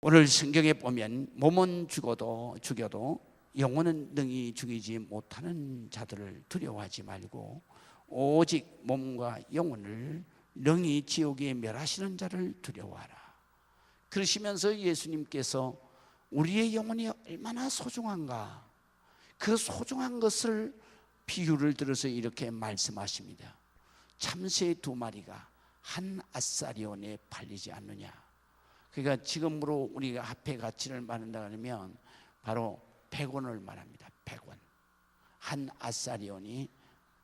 오늘 성경에 보면 몸은 죽여도 영혼은 능히 죽이지 못하는 자들을 두려워하지 말고 오직 몸과 영혼을 능히 지옥에 멸하시는 자를 두려워하라. 그러시면서 예수님께서 우리의 영혼이 얼마나 소중한가, 그 소중한 것을 비유를 들어서 이렇게 말씀하십니다. 참새 2마리가 한 아사리온에 팔리지 않느냐. 그러니까 지금으로 우리가 화폐 가치를 말한다 하면 바로 100원을 말합니다. 100원. 한 아사리온이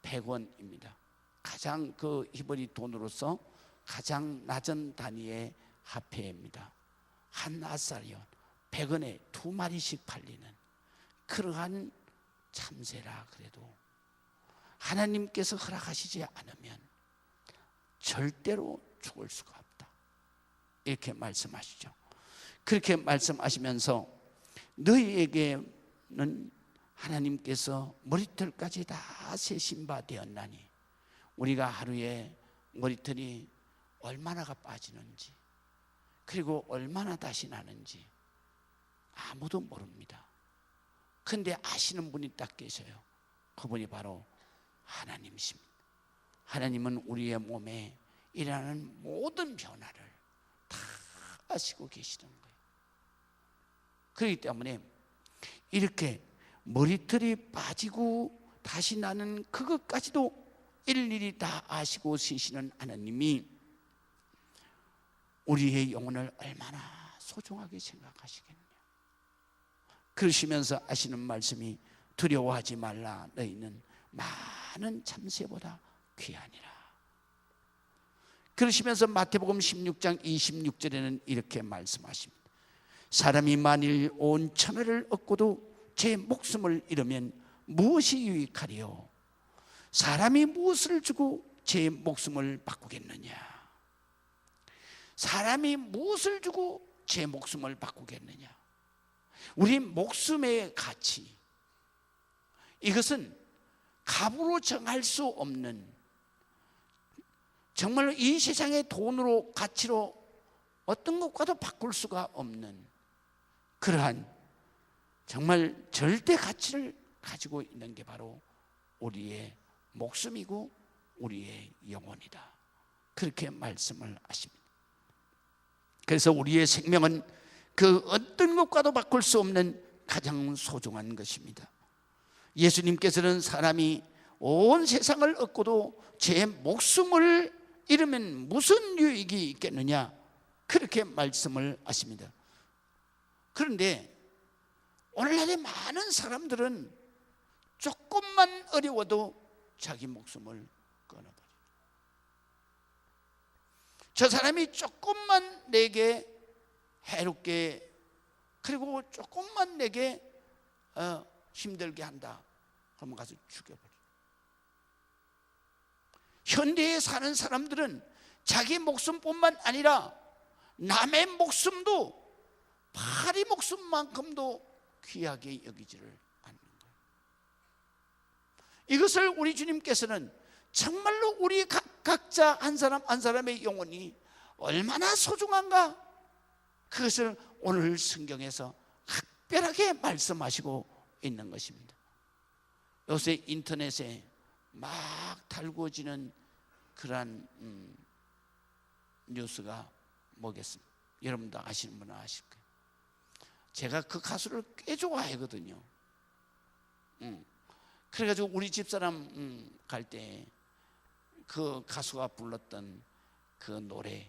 100원입니다. 가장 그 히브리 돈으로서 가장 낮은 단위의 화폐입니다. 한 아사리온 100원에 2마리씩 팔리는 그러한 참새라. 그래도 하나님께서 허락하시지 않으면 절대로 죽을 수가 없다, 이렇게 말씀하시죠. 그렇게 말씀하시면서 너희에게는 하나님께서 머리털까지 다 세신 바 되었나니, 우리가 하루에 머리털이 얼마나가 빠지는지 그리고 얼마나 다시 나는지 아무도 모릅니다. 그런데 아시는 분이 딱 계셔요. 그분이 바로 하나님이십니다. 하나님은 우리의 몸에 일어나는 모든 변화를 다 아시고 계시는 거예요. 그렇기 때문에 이렇게 머리털이 빠지고 다시 나는 그것까지도 일일이 다 아시고 계시는 하나님이 우리의 영혼을 얼마나 소중하게 생각하시겠냐. 그러시면서 하시는 말씀이 두려워하지 말라. 너희는 많은 참새보다 귀하니라. 그러시면서 마태복음 16장 26절에는 이렇게 말씀하십니다. 사람이 만일 온 천하를 얻고도 제 목숨을 잃으면 무엇이 유익하리요? 사람이 무엇을 주고 제 목숨을 바꾸겠느냐? 사람이 무엇을 주고 제 목숨을 바꾸겠느냐? 우리 목숨의 가치, 이것은 값으로 정할 수 없는, 정말로 이 세상의 돈으로 가치로 어떤 것과도 바꿀 수가 없는 그러한 정말 절대 가치를 가지고 있는 게 바로 우리의 목숨이고 우리의 영혼이다, 그렇게 말씀을 하십니다. 그래서 우리의 생명은 그 어떤 것과도 바꿀 수 없는 가장 소중한 것입니다. 예수님께서는 사람이 온 세상을 얻고도 제 목숨을 잃으면 무슨 유익이 있겠느냐, 그렇게 말씀을 하십니다. 그런데 오늘날의 많은 사람들은 조금만 어려워도 자기 목숨을 끊어버려요. 저 사람이 조금만 내게 해롭게, 그리고 조금만 내게 힘들게 한다 그러면 가서 죽여버려요. 현대에 사는 사람들은 자기 목숨뿐만 아니라 남의 목숨도 파리 목숨만큼도 귀하게 여기지를 않는 거예요. 이것을 우리 주님께서는 정말로 우리 각자 한 사람 한 사람의 영혼이 얼마나 소중한가, 그것을 오늘 성경에서 특별하게 말씀하시고 있는 것입니다. 요새 인터넷에 막 달구어지는 그러한 뉴스가 뭐겠습니까? 여러분도 아시는 분은 아실 거예요. 제가 그 가수를 꽤 좋아하거든요. 그래가지고 우리 집사람 갈 때 그 가수가 불렀던 그 노래,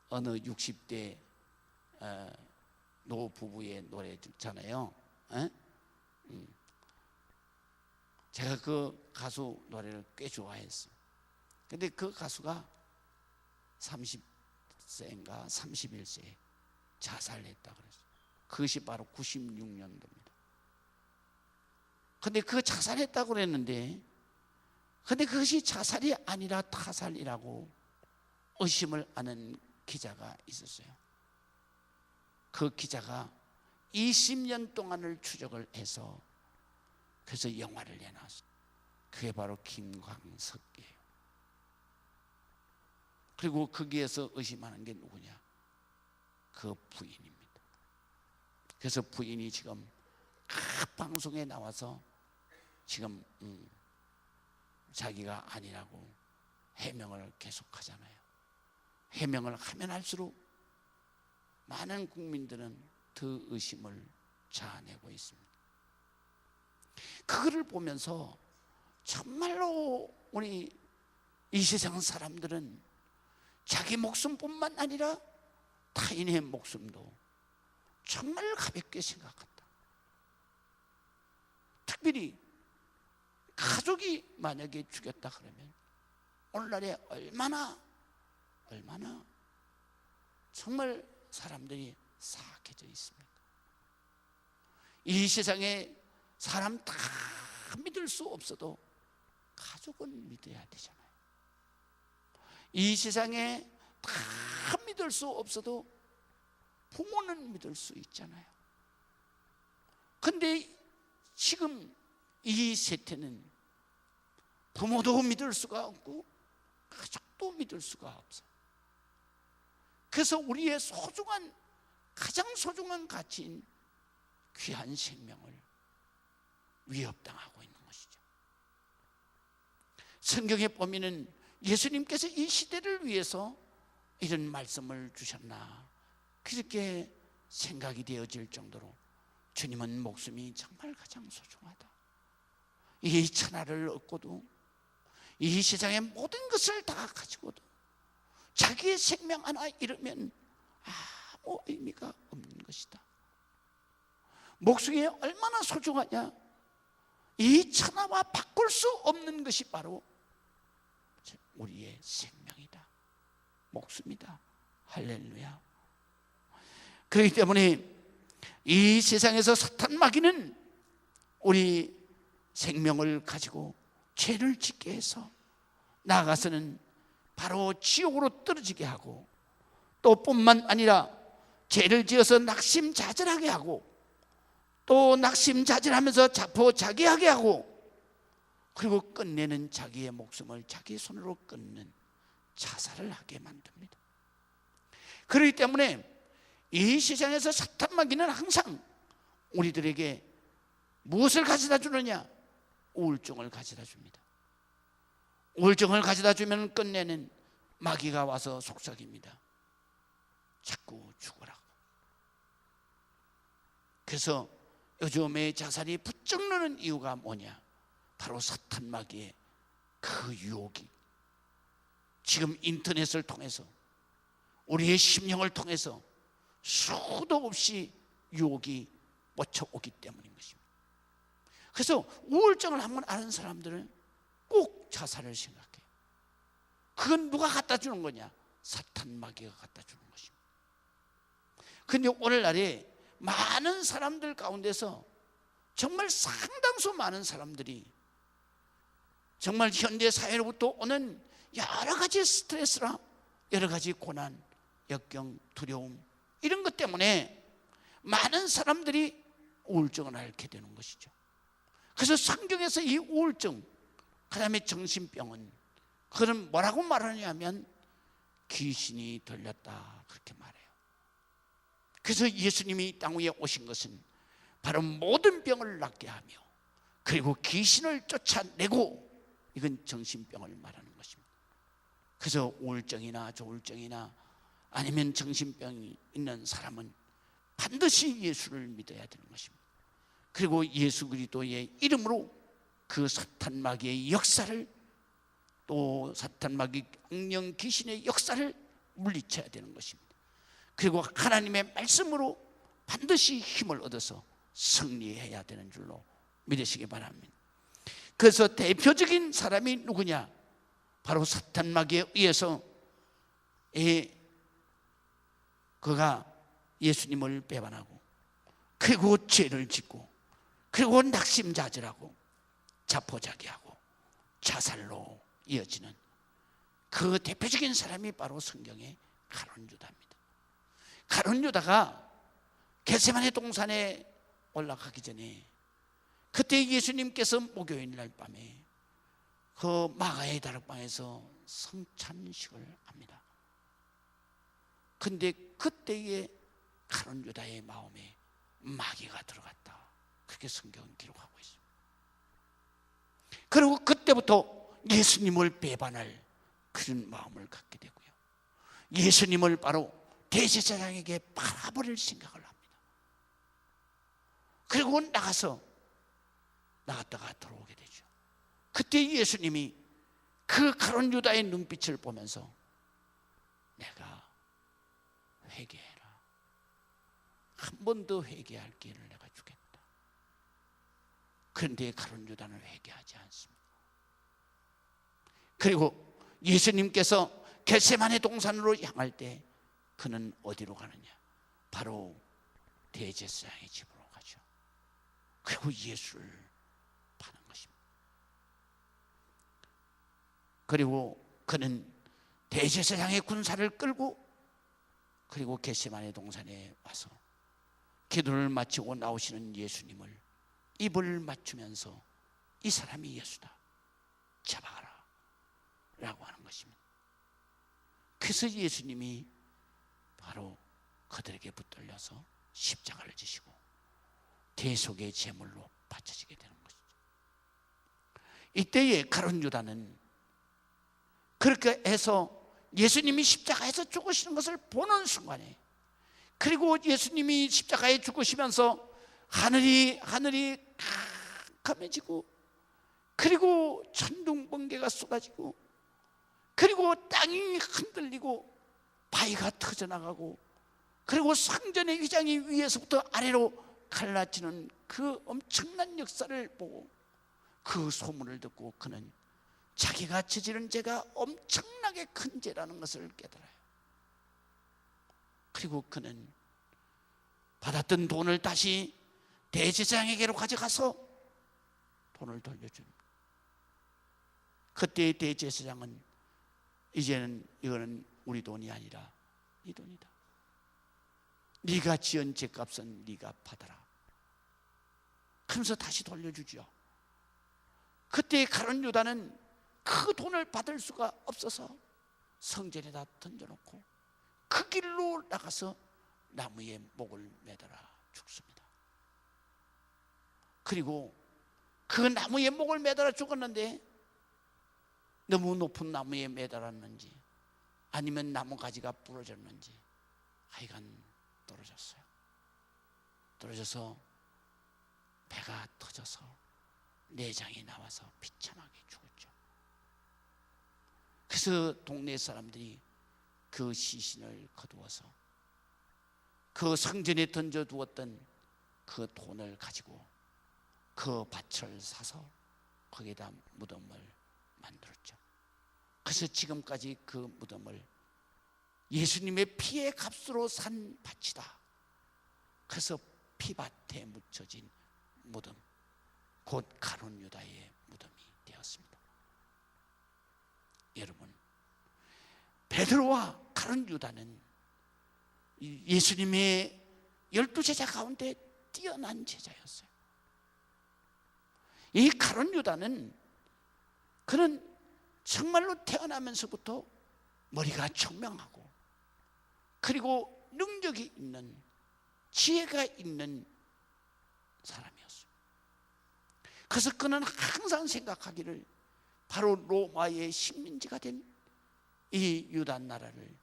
어느 60대 노부부의 노래잖아요. 제가 그 가수 노래를 꽤 좋아했어요. 근데 그 가수가 30세인가 31세에 자살했다 그랬어요. 그것이 바로 96년도입니다. 근데 그 자살했다고 그랬는데, 근데 그것이 자살이 아니라 타살이라고 의심을 하는 기자가 있었어요. 그 기자가 20년 동안을 추적을 해서 그래서 영화를 내놨어요. 그게 바로 김광석이에요. 그리고 거기에서 의심하는 게 누구냐? 그 부인입니다. 그래서 부인이 지금 각 방송에 나와서 지금 자기가 아니라고 해명을 계속하잖아요. 해명을 하면 할수록 많은 국민들은 더 의심을 자아내고 있습니다. 그거를 보면서 정말로 우리 이 세상 사람들은 자기 목숨뿐만 아니라 타인의 목숨도 정말 가볍게 생각한다. 특별히 가족이 만약에 죽였다 그러면 오늘날에 얼마나 정말 사람들이 사악해져 있습니까? 이 세상에 사람 다 믿을 수 없어도 가족은 믿어야 되잖아요. 이 세상에 다 믿을 수 없어도 부모는 믿을 수 있잖아요. 근데 지금 이 세태는 부모도 믿을 수가 없고 가족도 믿을 수가 없어요. 그래서 우리의 가장 소중한 가치인 귀한 생명을 위협당하고 있는 것이죠. 성경에 보면은 예수님께서 이 시대를 위해서 이런 말씀을 주셨나 그렇게 생각이 되어질 정도로 주님은 목숨이 정말 가장 소중하다. 이 천하를 얻고도 이 세상의 모든 것을 다 가지고도 자기의 생명 하나 잃으면 아무 의미가 없는 것이다. 목숨이 얼마나 소중하냐. 이 천하와 바꿀 수 없는 것이 바로 우리의 생명이다, 목숨이다. 할렐루야. 그렇기 때문에 이 세상에서 사탄 마귀는 우리 생명을 가지고 죄를 짓게 해서 나아가서는 바로 지옥으로 떨어지게 하고, 또 뿐만 아니라 죄를 지어서 낙심자절하게 하고, 또 낙심자절하면서 자포자기하게 하고, 그리고 끝내는 자기의 목숨을 자기 손으로 끊는 자살을 하게 만듭니다. 그렇기 때문에 이 세상에서 사탄 마귀는 항상 우리들에게 무엇을 가져다 주느냐? 우울증을 가져다 줍니다. 우울증을 가져다 주면 끝내는 마귀가 와서 속삭입니다. 자꾸 죽으라고. 그래서 요즘에 자살이 부쩍 느는 이유가 뭐냐? 바로 사탄 마귀의 그 유혹이 지금 인터넷을 통해서 우리의 심령을 통해서 수도 없이 유혹이 뻗쳐오기 때문인 것입니다. 그래서 우울증을 한번 앓은 사람들은 꼭 자살을 생각해요. 그건 누가 갖다 주는 거냐? 사탄 마귀가 갖다 주는 것입니다. 그런데 오늘날에 많은 사람들 가운데서 정말 상당수 많은 사람들이 정말 현대 사회로부터 오는 여러 가지 스트레스나 여러 가지 고난, 역경, 두려움 이런 것 때문에 많은 사람들이 우울증을 앓게 되는 것이죠. 그래서 성경에서 이 우울증, 그 다음에 정신병은 그는 뭐라고 말하냐면 귀신이 들렸다 그렇게 말해요. 그래서 예수님이 이 땅 위에 오신 것은 바로 모든 병을 낫게 하며 그리고 귀신을 쫓아내고, 이건 정신병을 말하는 것입니다. 그래서 우울증이나 조울증이나 아니면 정신병이 있는 사람은 반드시 예수를 믿어야 되는 것입니다. 그리고 예수 그리스도의 이름으로 그 사탄 마귀의 역사를, 또 사탄 마귀 악령 귀신의 역사를 물리쳐야 되는 것입니다. 그리고 하나님의 말씀으로 반드시 힘을 얻어서 승리해야 되는 줄로 믿으시기 바랍니다. 그래서 대표적인 사람이 누구냐? 바로 사탄 마귀에 의해서 그가 예수님을 배반하고 그리고 죄를 짓고 그리고 낙심자절하고 자포자기하고 자살로 이어지는 그 대표적인 사람이 바로 성경의 가룟 유다입니다. 가룟 유다가 겟세마네 동산에 올라가기 전에 그때 예수님께서 목요일 날 밤에 그 마가의 다락방에서 성찬식을 합니다. 근데 그때에 가룟 유다의 마음에 마귀가 들어갔다. 그렇게 성경은 기록하고 있습니다. 그리고 그때부터 예수님을 배반할 그런 마음을 갖게 되고요, 예수님을 바로 대제사장에게 팔아버릴 생각을 합니다. 그리고 나갔다가 들어오게 되죠. 그때 예수님이 그 가룟 유다의 눈빛을 보면서 내가 회개해라, 한 번 더 회개할 기회를 내가 주겠다. 그런데 가룟 유다는 회개하지 않습니다. 그리고 예수님께서 겟세마네 동산으로 향할 때 그는 어디로 가느냐? 바로 대제사장의 집으로 가죠. 그리고 예수를 파는 것입니다. 그리고 그는 대제사장의 군사를 끌고 그리고 겟세마네 동산에 와서 기도를 마치고 나오시는 예수님을 입을 맞추면서 이 사람이 예수다, 잡아가라 라고 하는 것입니다. 그래서 예수님이 바로 그들에게 붙들려서 십자가를 지시고 대속의 제물로 바쳐지게 되는 것이죠. 이때에 가룟 유다는 그렇게 해서 예수님이 십자가에서 죽으시는 것을 보는 순간에, 그리고 예수님이 십자가에 죽으시면서 하늘이 캄캄해지고, 그리고 천둥 번개가 쏟아지고, 그리고 땅이 흔들리고 바위가 터져나가고, 그리고 성전의 휘장이 위에서부터 아래로 갈라지는 그 엄청난 역사를 보고 그 소문을 듣고 그는 자기가 저지른 죄가 엄청나게 큰 죄라는 것을 깨달아요. 그리고 그는 받았던 돈을 다시 대제사장에게로 가져가서 돈을 돌려줍니다. 그때 대제사장은 이제는 이거는 우리 돈이 아니라 네 돈이다, 네가 지은 죄값은 네가 받아라 하면서 다시 돌려주죠. 그때 가룟 유다는 그 돈을 받을 수가 없어서 성전에다 던져놓고 그 길로 나가서 나무에 목을 매달아 죽습니다. 그리고 그 나무에 목을 매달아 죽었는데 너무 높은 나무에 매달았는지 아니면 나무 가지가 부러졌는지 하여간 떨어졌어요. 떨어져서 배가 터져서 내장이 나와서 비참하게 죽었죠. 그래서 동네 사람들이 그 시신을 거두어서 그 성전에 던져두었던 그 돈을 가지고 그 밭을 사서 거기에다 무덤을 만들었죠. 그래서 지금까지 그 무덤을 예수님의 피의 값으로 산 밭이다, 그래서 피밭에 묻혀진 무덤, 곧 가룟 유다의 무덤이 되었습니다. 여러분, 베드로와 가룟 유다는 예수님의 12제자 가운데 뛰어난 제자였어요. 이 가룟 유다는 그는 정말로 태어나면서부터 머리가 청명하고 그리고 능력이 있는, 지혜가 있는 사람이었어요. 그래서 그는 항상 생각하기를 바로 로마의 식민지가 된 이 유다 나라를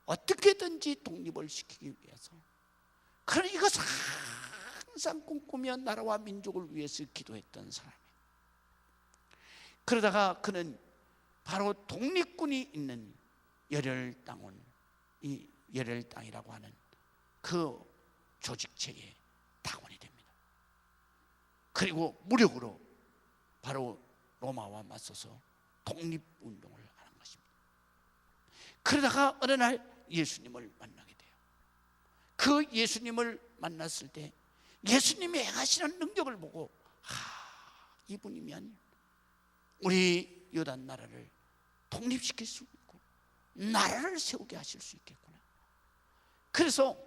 어떻게든지 독립을 시키기 위해서, 그는 이것을 항상 꿈꾸며 나라와 민족을 위해서 기도했던 사람이에요. 그러다가 그는 바로 독립군이 있는 열혈당원, 이 열혈당이라고 하는 그 조직체의 당원이 됩니다. 그리고 무력으로 바로 로마와 맞서서 독립운동을 하는 것입니다. 그러다가 어느 날 예수님을 만나게 돼요. 그 예수님을 만났을 때 예수님이 행하시는 능력을 보고 이분이면 우리 유다 나라를 독립시킬 수 있고 나라를 세우게 하실 수 있겠구나. 그래서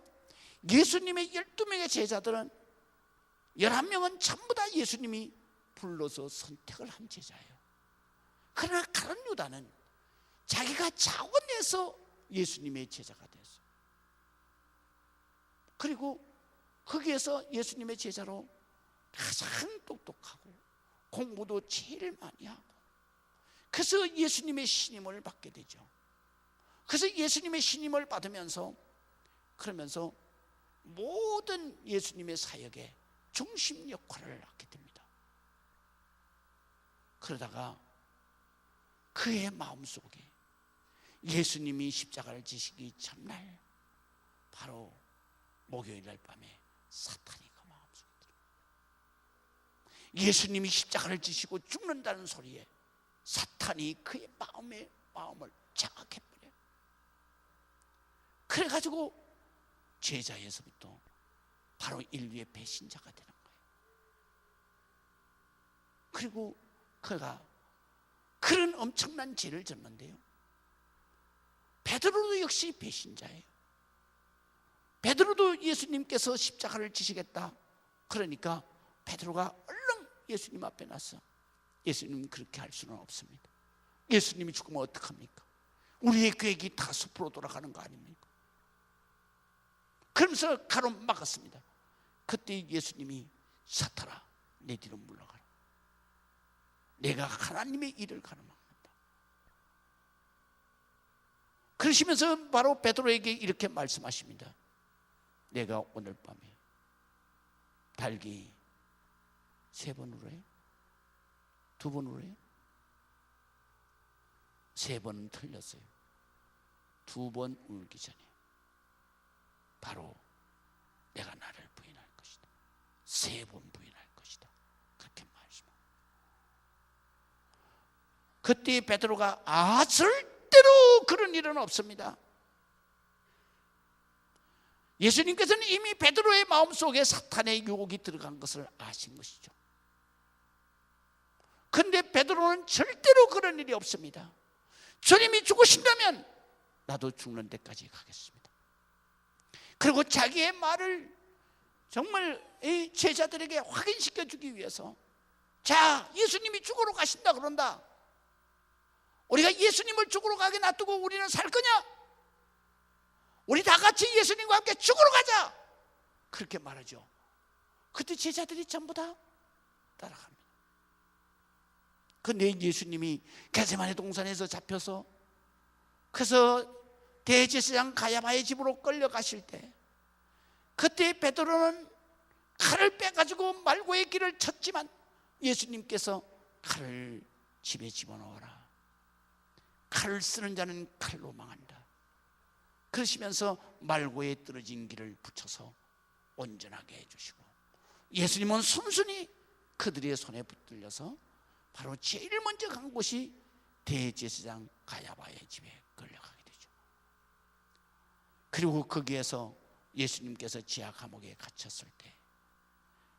예수님의 12명의 제자들은 11명은 전부 다 예수님이 불러서 선택을 한 제자예요. 그러나 가룟 유다는 자기가 자원해서 예수님의 제자가 됐어요. 그리고 거기에서 예수님의 제자로 가장 똑똑하고 공부도 제일 많이 하고, 그래서 예수님의 신임을 받게 되죠. 그래서 예수님의 신임을 받으면서 그러면서 모든 예수님의 사역의 중심 역할을 하게 됩니다. 그러다가 그의 마음속에 예수님이 십자가를 지시기 전날, 바로 목요일 날 밤에 사탄이 그 마음속에 들어요. 예수님이 십자가를 지시고 죽는다는 소리에 사탄이 그의 마음을 장악해버려요. 그래가지고 제자에서부터 바로 인류의 배신자가 되는 거예요. 그리고 그가 그런 엄청난 죄를 졌는데요, 베드로도 역시 배신자예요. 베드로도 예수님께서 십자가를 지시겠다 그러니까 베드로가 얼른 예수님 앞에 나서, 예수님 그렇게 할 수는 없습니다. 예수님이 죽으면 어떡합니까? 우리의 계획이 다 숲으로 돌아가는 거 아닙니까? 그러면서 가로막았습니다. 그때 예수님이 사탄아, 내 뒤로 물러가라. 내가 하나님의 일을 가로막는다. 그러시면서 바로 베드로에게 이렇게 말씀하십니다. 내가 오늘 밤에 달기 3번 울어요? 2번 울어요? 3번은 틀렸어요. 2번 울기 전에 바로 내가 나를 부인할 것이다. 3번 부인할 것이다. 그렇게 말씀합니다. 그때 베드로가 절대로 그런 일은 없습니다. 예수님께서는 이미 베드로의 마음속에 사탄의 유혹이 들어간 것을 아신 것이죠. 그런데 베드로는 절대로 그런 일이 없습니다. 주님이 죽으신다면 나도 죽는 데까지 가겠습니다. 그리고 자기의 말을 정말 이 제자들에게 확인시켜 주기 위해서, 자, 예수님이 죽으러 가신다 그런다. 우리가 예수님을 죽으러 가게 놔두고 우리는 살 거냐? 우리 다 같이 예수님과 함께 죽으러 가자. 그렇게 말하죠. 그때 제자들이 전부 다 따라갑니다. 근데 예수님이 겟세마네 동산에서 잡혀서, 그래서 대제사장 가야바의 집으로 끌려가실 때, 그때 베드로는 칼을 빼가지고 말고의 길을 쳤지만 예수님께서 칼을 집에 집어넣어라. 칼을 쓰는 자는 칼로 망한다. 그러시면서 말고에 떨어진 길을 붙여서 온전하게 해주시고, 예수님은 순순히 그들의 손에 붙들려서 바로 제일 먼저 간 곳이 대제사장 가야바의 집에 끌려가게 되죠. 그리고 거기에서 예수님께서 지하 감옥에 갇혔을 때,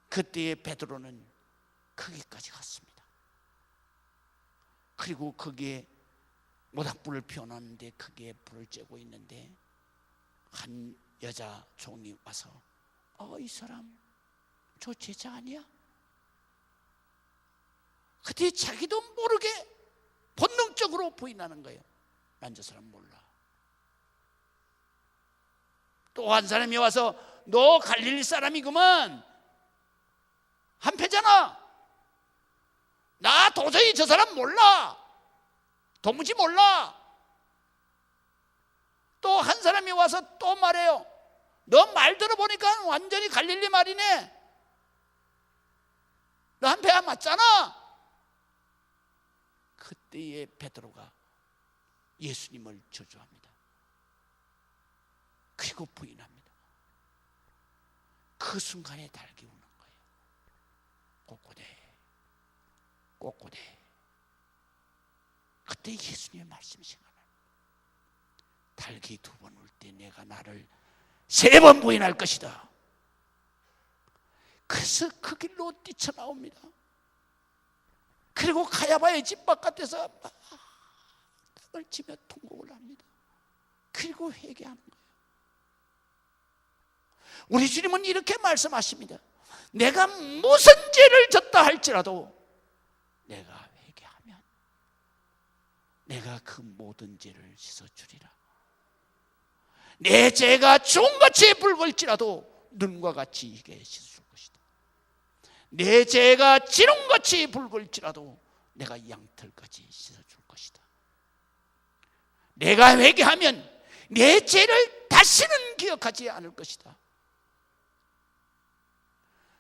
그때의 베드로는 거기까지 갔습니다. 그리고 거기에 모닥불을 피워놨는데 거기에 불을 쬐고 있는데 한 여자 종이 와서 이 사람 저 제자 아니야? 그때 자기도 모르게 본능적으로 부인하는 거예요. 난 저 사람 몰라. 또 한 사람이 와서 너 갈릴리 사람이구만, 한패잖아. 나 도저히 저 사람 몰라. 도무지 몰라. 또 한 사람이 와서 또 말해요. 너 말 들어보니까 완전히 갈릴리 말이네. 너 한패야 맞잖아. 그때의 베드로가 예수님을 저주합니다. 그리고 부인합니다. 그 순간에 닭이 우는 거예요. 꼬꼬대 꼬꼬대. 그때 예수님의 말씀이 생각나요. 닭이 2번 울 때 내가 나를 3번 부인할 것이다. 그래서 그 길로 뛰쳐나옵니다. 그리고 가야바의 집 바깥에서 막 땅을 치며 통곡을 합니다. 그리고 회개하는 거예요. 우리 주님은 이렇게 말씀하십니다. 내가 무슨 죄를 졌다 할지라도 내가 회개하면 내가 그 모든 죄를 씻어주리라. 내 죄가 종같이 붉을지라도 눈과 같이 이게 씻어줄 것이다. 내 죄가 지름같이 붉을지라도 내가 양털까지 씻어줄 것이다. 내가 회개하면 내 죄를 다시는 기억하지 않을 것이다.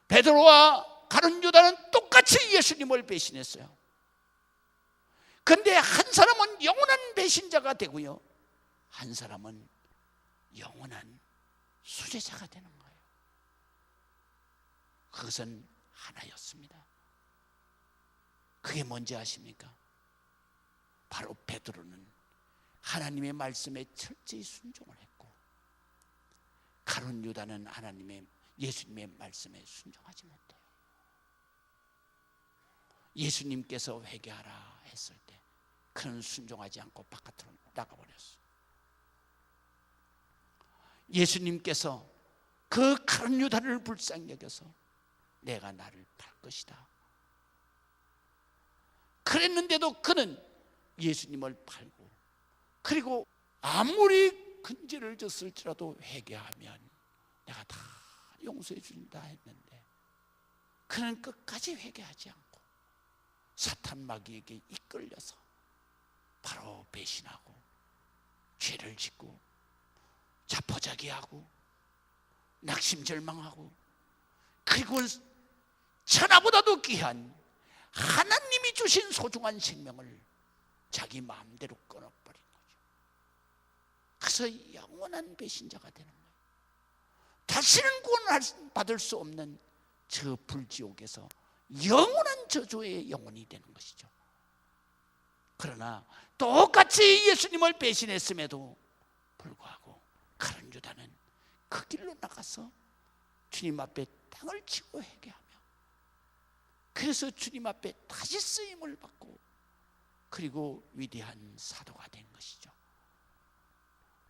베드로와 가룟 유다는 똑같이 예수님을 배신했어요. 그런데 한 사람은 영원한 배신자가 되고요, 한 사람은 영원한 수제자가 되는 거예요. 그것은 하나였습니다. 그게 뭔지 아십니까? 바로 베드로는 하나님의 말씀에 철저히 순종을 했고, 가룟 유다는 예수님의 말씀에 순종하지 못해요. 예수님께서 회개하라 했을 때 그는 순종하지 않고 바깥으로 나가버렸어. 예수님께서 그 가룟 유다를 불쌍히 여겨서 내가 나를 팔 것이다 그랬는데도 그는 예수님을 팔고, 그리고 아무리 근죄를 졌을지라도 회개하면 내가 다 용서해 준다 했는데, 그는 끝까지 회개하지 않고 사탄 마귀에게 이끌려서 바로 배신하고 죄를 짓고 자포자기하고 낙심절망하고, 그리고 천하보다도 귀한 하나님이 주신 소중한 생명을 자기 마음대로 끊어버린 거죠. 그래서 영원한 배신자가 되는 거예요. 다시는 구원받을 수 없는 저 불지옥에서 영원한 저주의 영혼이 되는 것이죠. 그러나 똑같이 예수님을 배신했음에도 불구하고 가룟 유다는 그 길로 나가서 주님 앞에 땅을 치고 회개하며, 그래서 주님 앞에 다시 쓰임을 받고, 그리고 위대한 사도가 된 것이죠.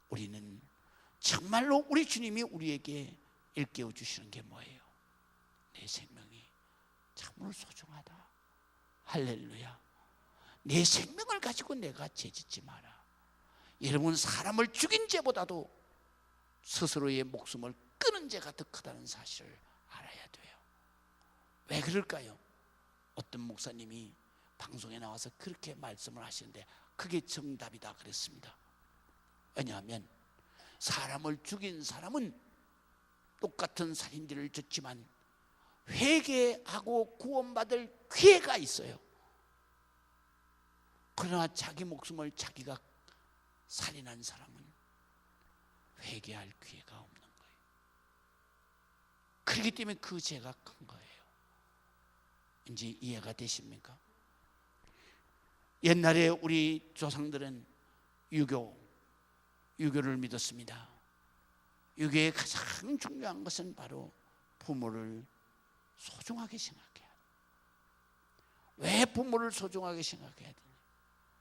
우리는 정말로 우리 주님이 우리에게 일깨워 주시는 게 뭐예요? 내 생명이 참으로 소중하다. 할렐루야. 내 생명을 가지고 내가 죄짓지 마라. 여러분, 사람을 죽인 죄보다도 스스로의 목숨을 끊은 죄가 더 크다는 사실을 알아야 돼요. 왜 그럴까요? 어떤 목사님이 방송에 나와서 그렇게 말씀을 하시는데 그게 정답이다 그랬습니다. 왜냐하면 사람을 죽인 사람은 똑같은 살인죄를 졌지만 회개하고 구원받을 기회가 있어요. 그러나 자기 목숨을 자기가 살인한 사람은 회개할 기회가 없는 거예요. 그렇기 때문에 그 죄가 큰 거예요. 이제 이해가 되십니까? 옛날에 우리 조상들은 유교를 믿었습니다. 유교의 가장 중요한 것은 바로 부모를 소중하게 생각해야 돼요. 왜 부모를 소중하게 생각해야 되냐?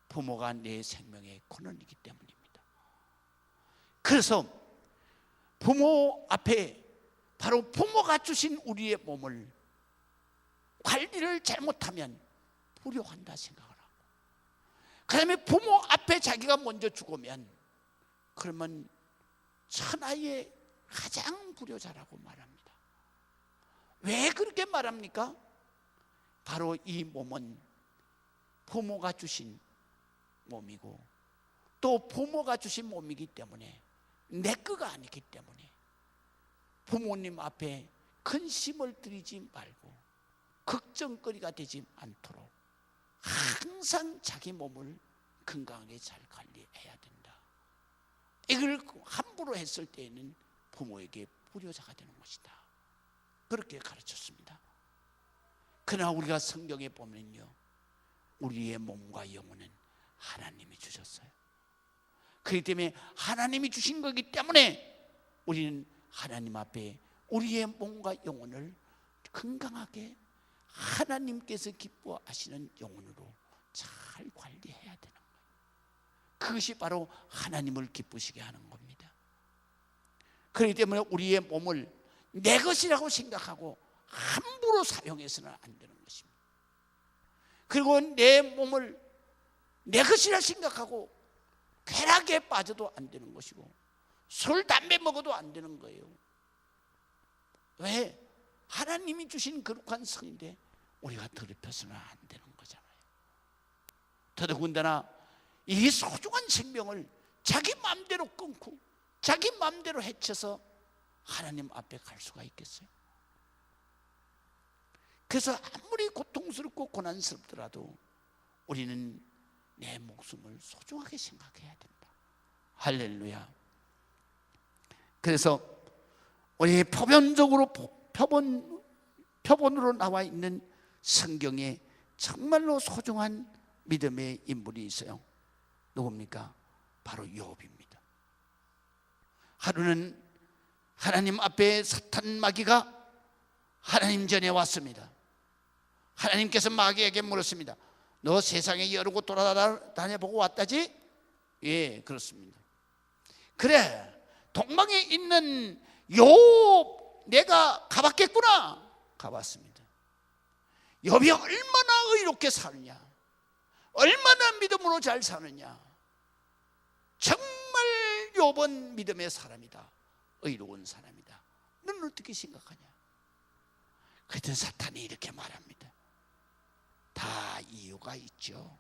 부모가 내 생명의 근원이기 때문입니다. 그래서 부모 앞에, 바로 부모가 주신 우리의 몸을 관리를 잘못하면 불효한다 생각을 하고, 그 다음에 부모 앞에 자기가 먼저 죽으면 그러면 천하의 가장 불효자라고 말합니다. 왜 그렇게 말합니까? 바로 이 몸은 부모가 주신 몸이고, 또 부모가 주신 몸이기 때문에 내 거가 아니기 때문에 부모님 앞에 근심을 들이지 말고 걱정거리가 되지 않도록 항상 자기 몸을 건강하게 잘 관리해야 된다. 이걸 함부로 했을 때에는 부모에게 불효자가 되는 것이다. 그렇게 가르쳤습니다. 그러나 우리가 성경에 보면요, 우리의 몸과 영혼은 하나님이 주셨어요. 그렇기 때문에 하나님이 주신 거기 때문에 우리는 하나님 앞에 우리의 몸과 영혼을 건강하게 하나님께서 기뻐하시는 영혼으로 잘 관리해야 되는 거예요. 그것이 바로 하나님을 기쁘시게 하는 겁니다. 그렇기 때문에 우리의 몸을 내 것이라고 생각하고 함부로 사용해서는 안 되는 것입니다. 그리고 내 몸을 내 것이라 생각하고 쾌락에 빠져도 안 되는 것이고, 술, 담배 먹어도 안 되는 거예요. 왜? 하나님이 주신 거룩한 성인데 우리가 더럽혀서는 안 되는 거잖아요. 더더군다나 이 소중한 생명을 자기 마음대로 끊고 자기 마음대로 해쳐서 하나님 앞에 갈 수가 있겠어요? 그래서 아무리 고통스럽고 고난스럽더라도 우리는 내 목숨을 소중하게 생각해야 된다. 할렐루야. 그래서 우리 표본으로 나와 있는 성경에 정말로 소중한 믿음의 인물이 있어요. 누굽니까? 바로 욥입니다. 하루는 하나님 앞에 사탄 마귀가 하나님 전에 왔습니다. 하나님께서 마귀에게 물었습니다. 너 세상에 여러 곳 돌아다녀보고 왔다지? 예, 그렇습니다. 그래, 동방에 있는 욥 내가 가봤겠구나. 가봤습니다. 욥이 얼마나 의롭게 사느냐, 얼마나 믿음으로 잘 사느냐. 정말 욥은 믿음의 사람이다, 의로운 사람이다. 너는 어떻게 생각하냐? 그랬더니 사탄이 이렇게 말합니다. 다 이유가 있죠.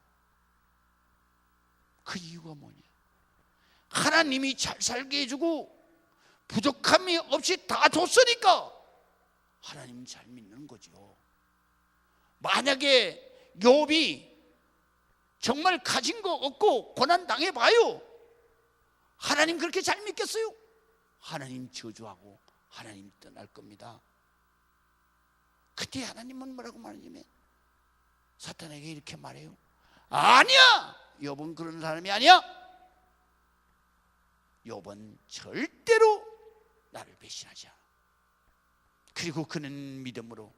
그 이유가 뭐냐? 하나님이 잘 살게 해주고 부족함이 없이 다 줬으니까 하나님 잘 믿는 거죠. 만약에 욥이 정말 가진 거 없고 고난 당해봐요. 하나님 그렇게 잘 믿겠어요? 하나님 저주하고 하나님 떠날 겁니다. 그때 하나님은 뭐라고 말하냐면 사탄에게 이렇게 말해요. 아니야, 욥은 그런 사람이 아니야. 욥은 절대로 나를 배신하지 않아. 그리고 그는 믿음으로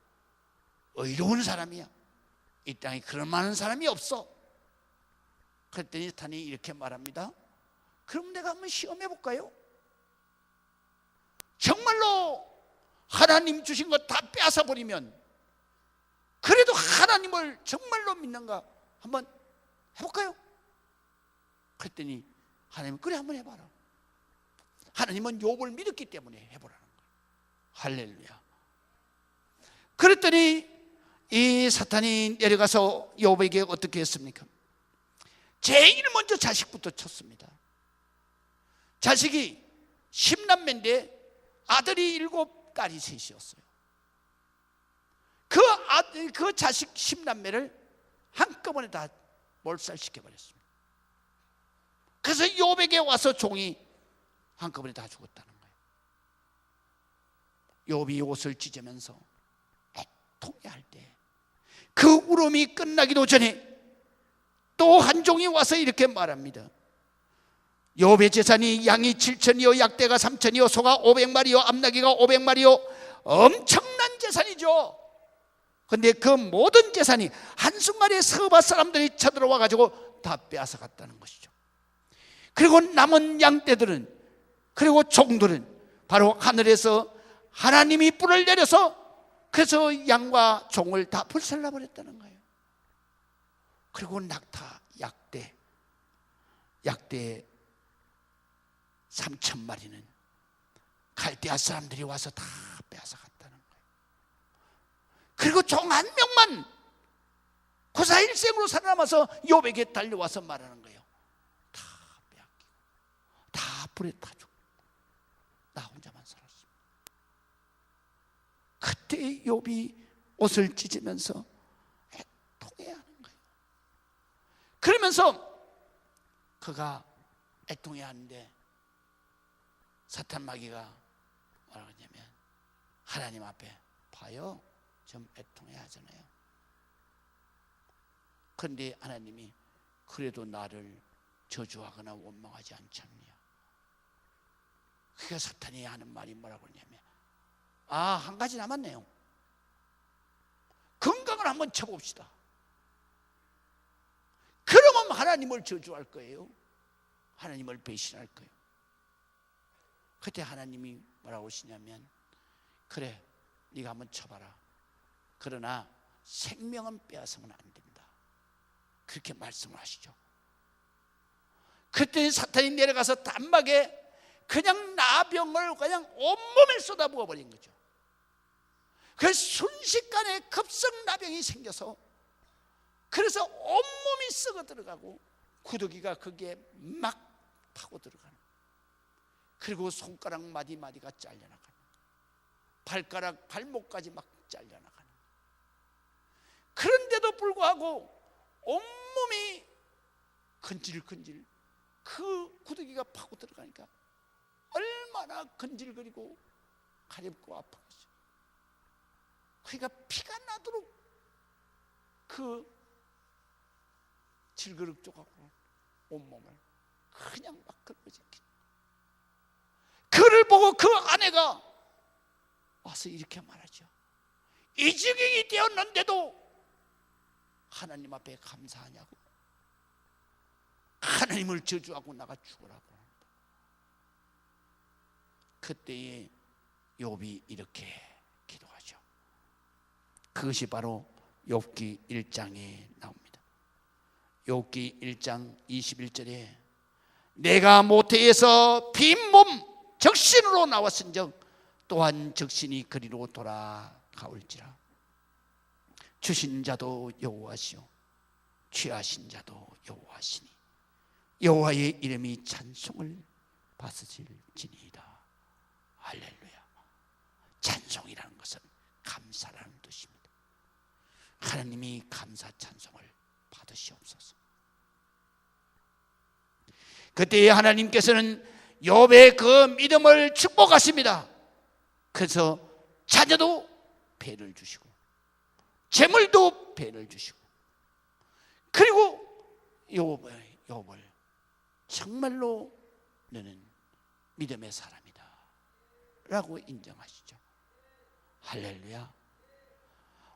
의로운 사람이야. 이 땅에 그런 많은 사람이 없어. 그랬더니 사탄이 이렇게 말합니다. 그럼 내가 한번 시험해 볼까요? 정말로 하나님 주신 거 다 빼앗아 버리면 그래도 하나님을 정말로 믿는가 한번 해볼까요? 그랬더니 하나님 그래 한번 해봐라. 하나님은 욥을 믿었기 때문에 해보라는 거예요. 할렐루야. 그랬더니 이 사탄이 내려가서 욥에게 어떻게 했습니까? 제일 먼저 자식부터 쳤습니다. 자식이 10남매인데 아들이 7, 딸이 3이었어요. 그 자식 10남매를 한꺼번에 다 몰살시켜버렸습니다. 그래서 욥에게 와서 종이 한꺼번에 다 죽었다는 거예요. 욥이 옷을 찢으면서 애통해할 때 그 울음이 끝나기도 전에 또 한 종이 와서 이렇게 말합니다. 욥의 재산이 양이 7천이요 약대가 3천이요 소가 500마리요 암나귀가 500마리요 엄청난 재산이죠. 그런데 그 모든 재산이 한순간에 서바 사람들이 쳐들어와 가지고 다 빼앗아 갔다는 것이죠. 그리고 남은 양떼들은, 그리고 종들은 바로 하늘에서 하나님이 불을 내려서 그래서 양과 종을 다 불살라 버렸다는 거예요. 그리고 낙타, 약대 3,000마리는 갈대아 사람들이 와서 다 빼앗아 갔다는 거예요. 그리고 종 한 명만 고사일생으로 살아남아서 욥에게 달려와서 말하는 거예요. 다 빼앗기고 다 불에 타 죽고 나 혼자만 살았습니다. 그때 욥이 옷을 찢으면서 애통해하는 거예요. 그러면서 그가 애통해하는데 사탄 마귀가 뭐라고 하냐면 하나님 앞에 봐요, 좀 애통해 하잖아요. 그런데 하나님이 그래도 나를 저주하거나 원망하지 않잖냐. 그러니까 사탄이 하는 말이 뭐라고 하냐면 한 가지 남았네요. 건강을 한번 쳐봅시다. 그러면 하나님을 저주할 거예요. 하나님을 배신할 거예요. 그때 하나님이 뭐라고 하시냐면 그래, 네가 한번 쳐봐라. 그러나 생명은 빼앗으면 안 된다. 그렇게 말씀을 하시죠. 그때 사탄이 내려가서 단막에 그냥 나병을 그냥 온몸에 쏟아부어 버린 거죠. 그 순식간에 급성나병이 생겨서 그래서 온몸이 썩어 들어가고 구더기가 거기에 막 파고 들어가는, 그리고 손가락 마디마디가 잘려나가는, 발가락 발목까지 막 잘려나가는, 그런데도 불구하고 온몸이 근질근질, 그 구더기가 파고 들어가니까 얼마나 근질거리고 가렵고 아프겠어요. 그러니까 피가 나도록 그 질그릇 조각으로 온몸을 그냥 막 긁어지키. 그를 보고 그 아내가 와서 이렇게 말하죠. 이 지경이 되었는데도 하나님 앞에 감사하냐고. 하나님을 저주하고 나가 죽으라고. 그때에 욥이 이렇게 기도하죠. 그것이 바로 욥기 1장에 나옵니다. 욥기 1장 21절에 내가 모태에서 빈몸 적신으로 나왔은즉 또한 적신이 그리로 돌아가올지라. 주신 자도 여호와시요 취하신 자도 여호와시니 여호와의 이름이 찬송을 받으실지니이다. 할렐루야. 찬송이라는 것은 감사라는 뜻입니다. 하나님이 감사 찬송을 받으시옵소서. 그때 하나님께서는 욥의 그 믿음을 축복하십니다. 그래서 자녀도 배를 주시고 재물도 배를 주시고, 그리고 욥을 정말로 너는 믿음의 사람이다 라고 인정하시죠. 할렐루야.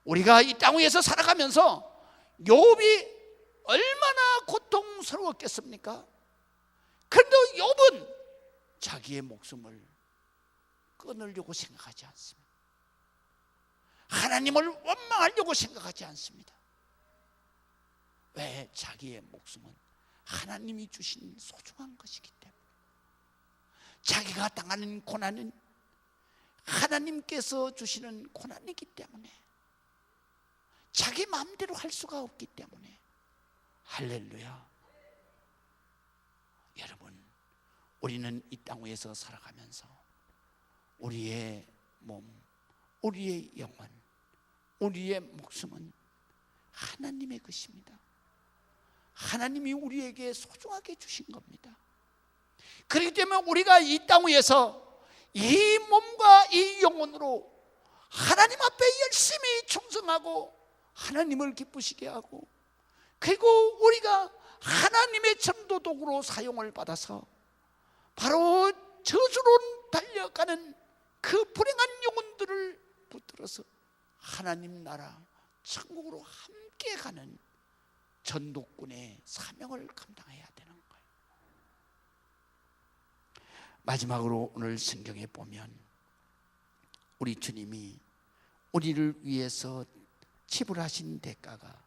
우리가 이 땅 위에서 살아가면서 욥이 얼마나 고통스러웠겠습니까? 그런데 욥은 자기의 목숨을 끊으려고 생각하지 않습니다. 하나님을 원망하려고 생각하지 않습니다. 왜? 자기의 목숨은 하나님이 주신 소중한 것이기 때문에. 자기가 당하는 고난은 하나님께서 주시는 고난이기 때문에, 자기 마음대로 할 수가 없기 때문에. 할렐루야. 여러분, 우리는 이 땅 위에서 살아가면서 우리의 몸, 우리의 영혼, 우리의 목숨은 하나님의 것입니다. 하나님이 우리에게 소중하게 주신 겁니다. 그렇기 때문에 우리가 이 땅 위에서 이 몸과 이 영혼으로 하나님 앞에 열심히 충성하고 하나님을 기쁘시게 하고, 그리고 우리가 하나님의 전도도구로 사용을 받아서 바로 저주로 달려가는 그 불행한 영혼들을 붙들어서 하나님 나라 천국으로 함께 가는 전도꾼의 사명을 감당해야 되는 거예요. 마지막으로 오늘 성경에 보면 우리 주님이 우리를 위해서 지불하신 대가가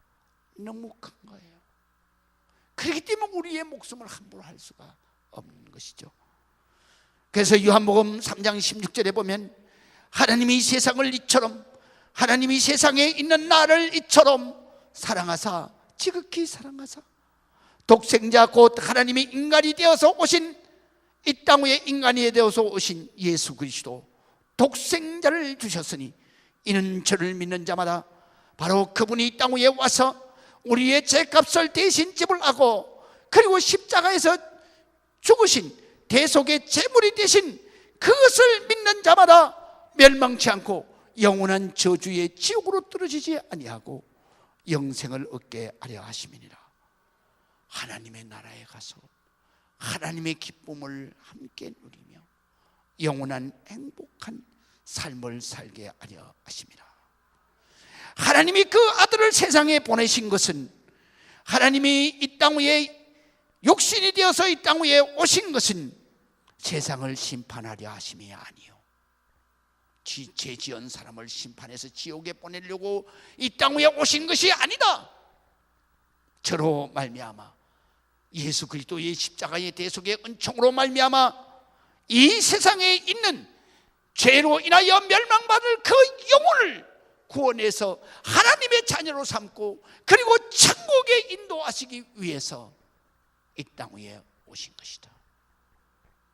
너무 큰 거예요. 그렇기 때문에 우리의 목숨을 함부로 할 수가 없는 것이죠. 그래서 요한복음 3장 16절에 보면 하나님이 세상을 이처럼, 하나님이 세상에 있는 나를 이처럼 사랑하사, 지극히 사랑하사 독생자 곧 하나님이 인간이 되어서 오신, 이 땅 위에 인간이 되어서 오신 예수 그리스도 독생자를 주셨으니 이는 저를 믿는 자마다 바로 그분이 이 땅 위에 와서 우리의 죄값을 대신 지불하고, 그리고 십자가에서 죽으신 대속의 제물이 되신 그것을 믿는 자마다 멸망치 않고 영원한 저주의 지옥으로 떨어지지 아니하고 영생을 얻게 하려 하심이니라. 하나님의 나라에 가서 하나님의 기쁨을 함께 누리며 영원한 행복한 삶을 살게 하려 하심이라. 하나님이 그 아들을 세상에 보내신 것은, 하나님이 이 땅 위에 육신이 되어서 이 땅 위에 오신 것은 세상을 심판하려 하심이 아니요, 죄 지은 사람을 심판해서 지옥에 보내려고 이 땅 위에 오신 것이 아니다. 저로 말미암아 예수 그리스도의 십자가의 대속의 은총으로 말미암아 이 세상에 있는 죄로 인하여 멸망받을 그 영혼을 구원해서 하나님의 자녀로 삼고 그리고 천국에 인도하시기 위해서 이 땅 위에 오신 것이다.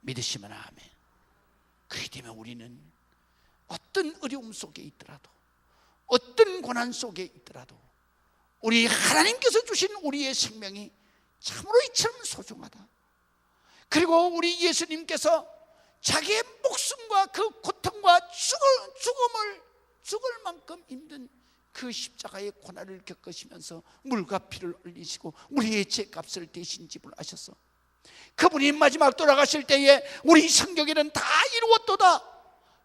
믿으시면 아멘. 그렇기 때문에 우리는 어떤 어려움 속에 있더라도, 어떤 고난 속에 있더라도 우리 하나님께서 주신 우리의 생명이 참으로 이처럼 소중하다. 그리고 우리 예수님께서 자기의 목숨과 그 고통과 죽을 만큼 힘든 그 십자가의 고난을 겪으시면서 물과 피를 흘리시고 우리의 죄값을 대신 지불하셔서 그분이 마지막 돌아가실 때에 우리 성경에는 다 이루었도다.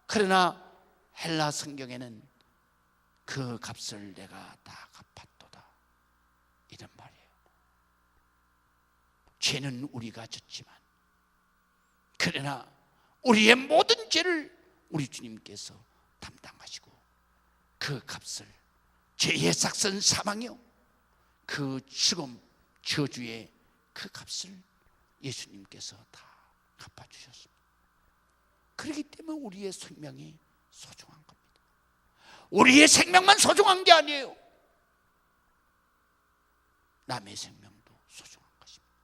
그러나 헬라 성경에는 그 값을 내가 다 갚았도다, 이런 말이에요. 죄는 우리가 졌지만 그러나 우리의 모든 죄를 우리 주님께서 담당하시고 그 값을, 죄의 삭선 사망이요, 그 죽음 저주의 그 값을 예수님께서 다 갚아주셨습니다. 그렇기 때문에 우리의 생명이 소중한 겁니다. 우리의 생명만 소중한 게 아니에요. 남의 생명도 소중한 것입니다.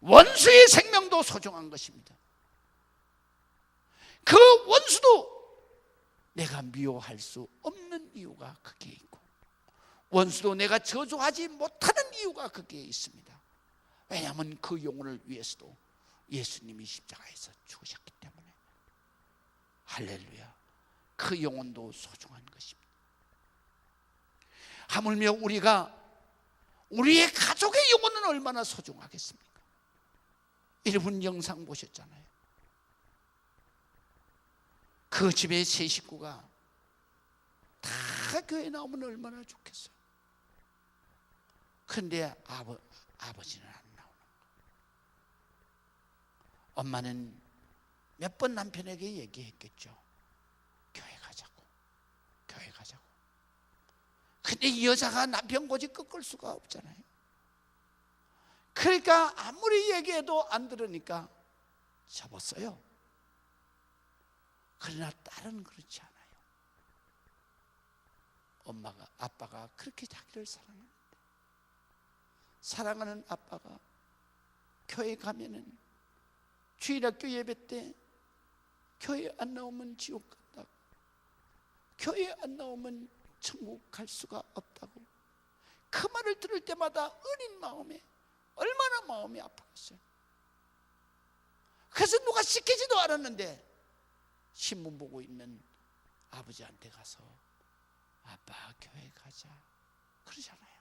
원수의 생명도 소중한 것입니다. 그 원수도 내가 미워할 수 없는 이유가 거기에 있고, 원수도 내가 저주하지 못하는 이유가 거기에 있습니다. 왜냐하면 그 영혼을 위해서도 예수님이 십자가에서 죽으셨기 때문에. 할렐루야. 그 영혼도 소중한 것입니다. 하물며 우리의 가족의 영혼은 얼마나 소중하겠습니까? 여러분 영상 보셨잖아요. 그 집의 세 식구가 다 교회 나오면 얼마나 좋겠어요. 그런데 아버지는 안 나오는 거예요. 엄마는 몇 번 남편에게 얘기했겠죠. 교회 가자고. 근데 이 여자가 남편 고집 꺾을 수가 없잖아요. 그러니까 아무리 얘기해도 안 들으니까 접었어요. 그러나 딸은 그렇지 않아요. 아빠가 그렇게 자기를 사랑하는데, 사랑하는 아빠가 교회 가면은 주일학교 예배 때 교회 안 나오면 지옥 간다고, 교회 안 나오면 천국 갈 수가 없다고, 그 말을 들을 때마다 어린 마음에 얼마나 마음이 아팠어요. 그래서 누가 시키지도 않았는데 신문 보고 있는 아버지한테 가서 아빠 교회 가자 그러잖아요.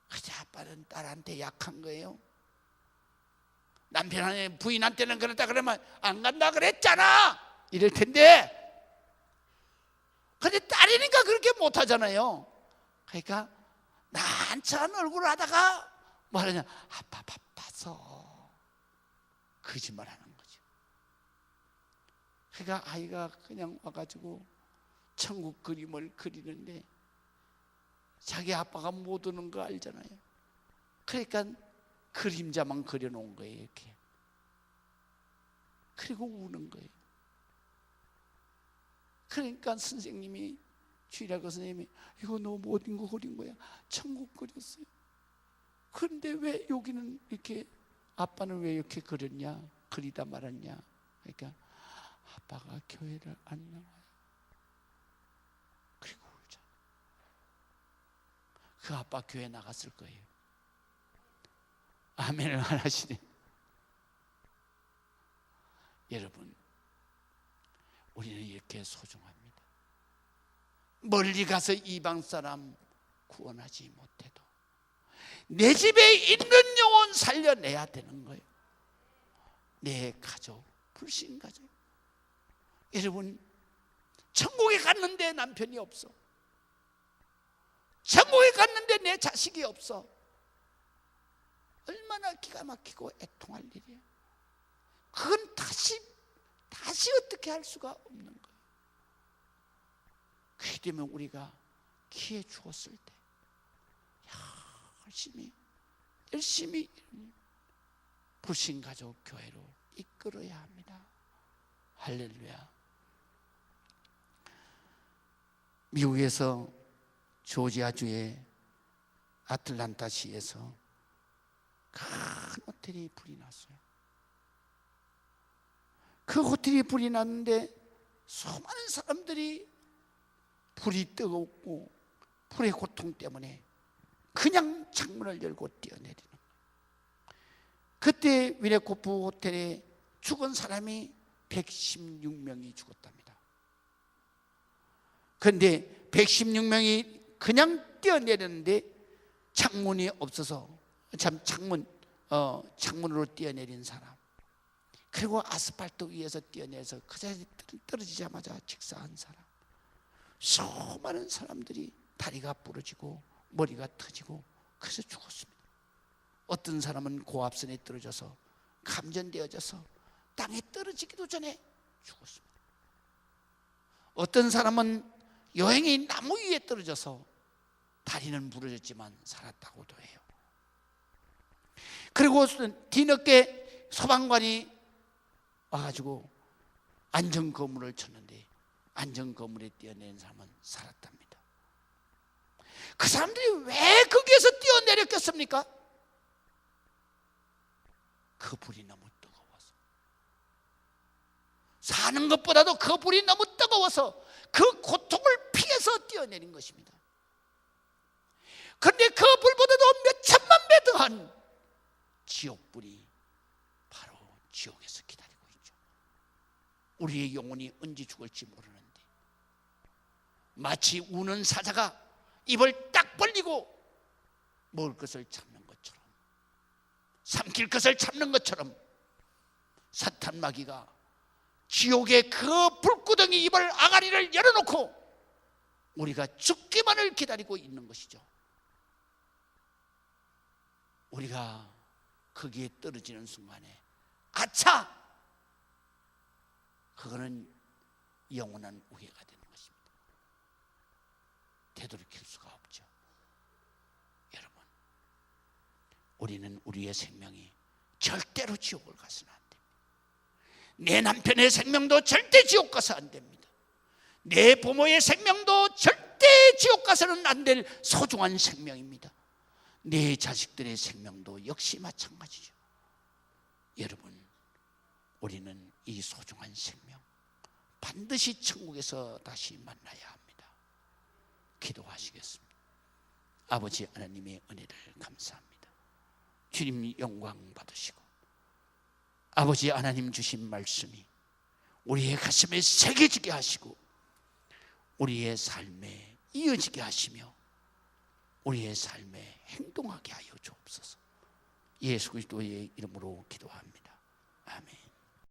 그때 아빠는 딸한테 약한 거예요. 남편한테, 부인한테는 그렇다 그러면 안 간다 그랬잖아 이럴 텐데, 근데 딸이니까 그렇게 못하잖아요. 그러니까 난처한 얼굴을 하다가 뭐하냐, 아빠 바빠서, 거짓말하는 거죠. 그러니까 아이가 그냥 와가지고 천국 그림을 그리는데 자기 아빠가 못 오는 거 알잖아요. 그러니까 그림자만 그려놓은 거예요, 이렇게. 그리고 우는 거예요. 그러니까 선생님이, 주일학교 선생님이, 이거 너 못 읽고 그린 거야? 천국 그렸어요. 그런데 왜 여기는 이렇게, 아빠는 왜 이렇게 그렸냐, 그리다 말았냐. 그러니까 아빠가 교회를 안 나와요. 그리고 울자. 그 아빠 교회 나갔을 거예요. 아멘을 안 하시네. 여러분, 우리는 이렇게 소중합니다. 멀리 가서 이방 사람 구원하지 못해도 내 집에 있는 영혼 살려내야 되는 거예요. 내 가족, 불신 가족. 여러분, 천국에 갔는데 남편이 없어, 천국에 갔는데 내 자식이 없어, 얼마나 기가 막히고 애통할 일이에요. 그건 다시 어떻게 할 수가 없는 거예요. 그렇기 때문에 우리가 기회 주었을 때 열심히 불신가족 교회로 이끌어야 합니다. 할렐루야. 미국에서 조지아주의 아틀란타시에서 큰 호텔이 불이 났어요. 그 호텔이 불이 났는데 수많은 사람들이 불이 뜨겁고 불의 고통 때문에 그냥 창문을 열고 뛰어내리는 거예요. 그때 위네코프 호텔에 죽은 사람이 116명이 죽었답니다. 그런데 116명이 그냥 뛰어내렸는데 창문이 없어서 창문으로 뛰어내린 사람, 그리고 아스팔트 위에서 뛰어내서 그 자리에 떨어지자마자 직사한 사람, 수많은 사람들이 다리가 부러지고 머리가 터지고 그래서 죽었습니다. 어떤 사람은 고압선에 떨어져서 감전되어져서 땅에 떨어지기도 전에 죽었습니다. 어떤 사람은 여행이 나무 위에 떨어져서 다리는 부러졌지만 살았다고도 해요. 그리고 뒤늦게 소방관이 와가지고 안전거물을 쳤는데 안전거물에 뛰어내린 사람은 살았답니다. 그 사람들이 왜 거기에서 뛰어내렸겠습니까? 그 불이 너무 뜨거워서, 사는 것보다도 그 불이 너무 뜨거워서 그 고통을 피해서 뛰어내린 것입니다. 그런데 그 불보다도 몇 천만 배 더한 지옥불이 바로 지옥에서 기다리고 있죠. 우리의 영혼이 언제 죽을지 모르는데 마치 우는 사자가 입을 딱 벌리고 먹을 것을 참는 것처럼, 삼킬 것을 참는 것처럼 사탄 마귀가 지옥의 그 불구덩이 입을 아가리를 열어놓고 우리가 죽기만을 기다리고 있는 것이죠. 우리가 거기에 떨어지는 순간에 아차! 그거는 영원한 우회가 되는 것입니다. 되돌이킬 수가 없죠. 여러분, 우리는 우리의 생명이 절대로 지옥을 가서는 안 됩니다. 내 남편의 생명도 절대 지옥 가서 안 됩니다. 내 부모의 생명도 절대 지옥 가서는 안 될 소중한 생명입니다. 내 자식들의 생명도 역시 마찬가지죠. 여러분, 우리는 이 소중한 생명 반드시 천국에서 다시 만나야 합니다. 기도하시겠습니다. 아버지 하나님의 은혜를 감사합니다. 주님 영광 받으시고 아버지 하나님 주신 말씀이 우리의 가슴에 새겨지게 하시고 우리의 삶에 이어지게 하시며 우리의 삶에 행동하게 하여 주옵소서. 예수 그리스도의 이름으로 기도합니다. 아멘.